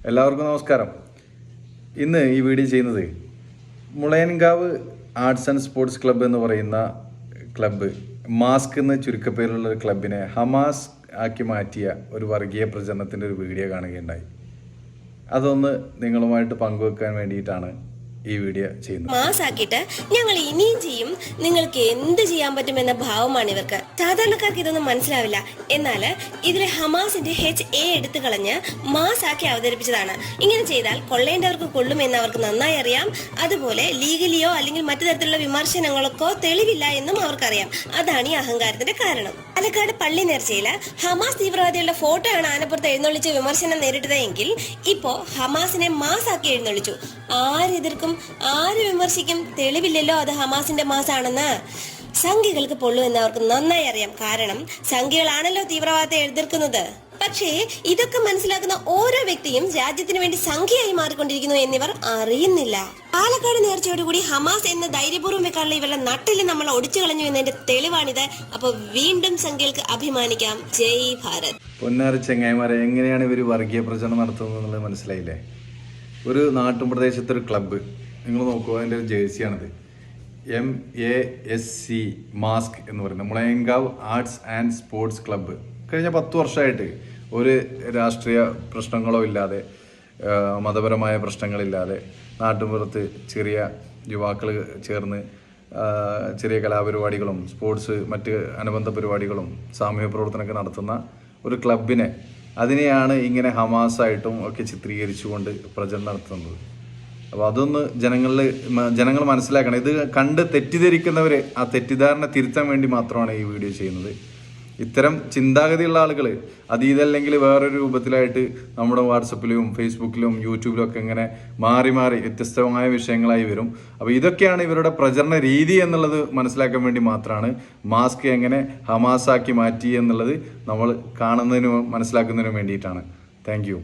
എല്ലാവർക്കും നമസ്കാരം. ഇന്ന് ഈ വീഡിയോ ചെയ്യുന്നത് Mulayankavu arts and sports club എന്ന് പറയുന്ന ക്ലബ്ബ് മാസ്ക് എന്ന് ചുരുക്കപ്പേരുള്ള ഒരു ക്ലബിനെ ഹമാസ് ആക്കി മാറ്റിയ ഒരു വർഗീയ പ്രചരണത്തിൻ്റെ ഒരു വീഡിയോ കാണുകയുണ്ടായി. അതൊന്ന് നിങ്ങളുമായിട്ട് പങ്കുവെക്കാൻ വേണ്ടിയിട്ടാണ് ഈ വീഡിയോ ചെയ്യുന്നത്. മാസാക്കിയിട്ട് ഞങ്ങൾ ഇനിയും ചെയ്യും, നിങ്ങൾക്ക് എന്ത് ചെയ്യാൻ പറ്റുമെന്ന ഭാവമാണ് ഇവർക്ക്. സാധാരണക്കാർക്ക് ഇതൊന്നും മനസ്സിലാവില്ല. എന്നാൽ ഇതിലെ ഹമാസിന്റെ HA എടുത്തു കളഞ്ഞ് മാസാക്കി അവതരിപ്പിച്ചതാണ്. ഇങ്ങനെ ചെയ്താൽ കൊള്ളേണ്ടവർക്ക് കൊള്ളുമെന്ന് അവർക്ക് നന്നായി അറിയാം. അതുപോലെ ലീഗലിയോ അല്ലെങ്കിൽ മറ്റു തരത്തിലുള്ള വിമർശനങ്ങൾക്കോ തെളിവില്ല എന്നും അവർക്കറിയാം. അതാണ് ഈ അഹങ്കാരത്തിന്റെ കാരണം. പാലക്കാട് പള്ളി നേർച്ചയില് ഹമാസ് തീവ്രവാദികളുടെ ഫോട്ടോയാണ് ആനപ്പുറത്ത് എഴുന്നള്ളിച്ച് വിമർശനം നേരിട്ടത് എങ്കിൽ ഇപ്പോ ഹമാസിനെ മാസാക്കി എഴുന്നള്ളിച്ചു. ആരെതിർക്കും, ആര് വിമർശിക്കും? തെളിവില്ലല്ലോ അത് ഹമാസിന്റെ മാസാണെന്ന്. സംഘികൾക്ക് പൊള്ളു എന്ന് അവർക്ക് നന്നായി അറിയാം. കാരണം സംഘികളാണല്ലോ തീവ്രവാദത്തെ എതിർക്കുന്നത്. പക്ഷേ ഇതൊക്കെ മനസ്സിലാക്കുന്ന ഓരോ വ്യക്തിയും രാജ്യത്തിന് വേണ്ടി സംഖ്യയായി മാറിക്കൊണ്ടിരിക്കുന്നു എന്നിവർ അറിയുന്നില്ല. പാലക്കാട് നേർച്ചയോടുകൂടി ഹമാസ് എന്ന ധൈര്യപൂർവ്വം വെക്കാനുള്ള ഇവരുടെ നട്ടില് നമ്മൾ ഒടിച്ചു കളഞ്ഞു എന്നതിന്റെ തെളിവാണിത്. അപ്പൊ വീണ്ടും സംഖ്യകൾക്ക് അഭിമാനിക്കാം. ജയ് ഭാരത്. പൊന്നാര ചെങ്ങായിമാരെ, എങ്ങനെയാണ് ഇവർ വർഗീയ പ്രചരണം നടത്തുന്നത് എന്നുള്ളത് മനസ്സിലായില്ലേ? ഒരു നാട്ടുപ്രദേശത്തെ ഒരു ക്ലബ്ബ് നിങ്ങൾ നോക്കുക, അതിൻ്റെ ഒരു ജേഴ്സിയാണിത്. MASC മാസ്ക് എന്ന് പറയുന്നത് Mulayankavu arts and sports club. കഴിഞ്ഞ 10 വർഷമായിട്ട് ഒരു രാഷ്ട്രീയ പ്രശ്നങ്ങളോ ഇല്ലാതെ, മതപരമായ പ്രശ്നങ്ങളില്ലാതെ നാട്ടുപുറത്ത് ചെറിയ യുവാക്കൾ ചേർന്ന് ചെറിയ കലാപരിപാടികളും സ്പോർട്സ് മറ്റ് അനുബന്ധ പരിപാടികളും സാമൂഹ്യ പ്രവർത്തനമൊക്കെ നടത്തുന്ന ഒരു ക്ലബിനെ, അതിനെയാണ് ഇങ്ങനെ ഹമാസായിട്ടും ഒക്കെ ചിത്രീകരിച്ചുകൊണ്ട് പ്രചരണം നടത്തുന്നത്. അപ്പോൾ അതൊന്ന് ജനങ്ങൾ മനസ്സിലാക്കണം. ഇത് കണ്ട് തെറ്റിദ്ധരിക്കുന്നവർ ആ തെറ്റിദ്ധാരണ തിരുത്താൻ വേണ്ടി മാത്രമാണ് ഈ വീഡിയോ ചെയ്യുന്നത്. ഇത്തരം ചിന്താഗതിയുള്ള ആളുകൾ അത് ഇതല്ലെങ്കിൽ വേറൊരു രൂപത്തിലായിട്ട് നമ്മുടെ വാട്സപ്പിലും ഫേസ്ബുക്കിലും യൂട്യൂബിലും ഒക്കെ ഇങ്ങനെ മാറി വ്യത്യസ്തമായ വിഷയങ്ങളായി വരും. അപ്പോൾ ഇതൊക്കെയാണ് ഇവരുടെ പ്രചരണ രീതി എന്നുള്ളത് മനസ്സിലാക്കാൻ വേണ്ടി മാത്രമാണ് മാസ്ക് എങ്ങനെ ഹമാസാക്കി മാറ്റി എന്നുള്ളത് നമ്മൾ കാണുന്നതിനും മനസ്സിലാക്കുന്നതിനും വേണ്ടിയിട്ടാണ്. Thank you.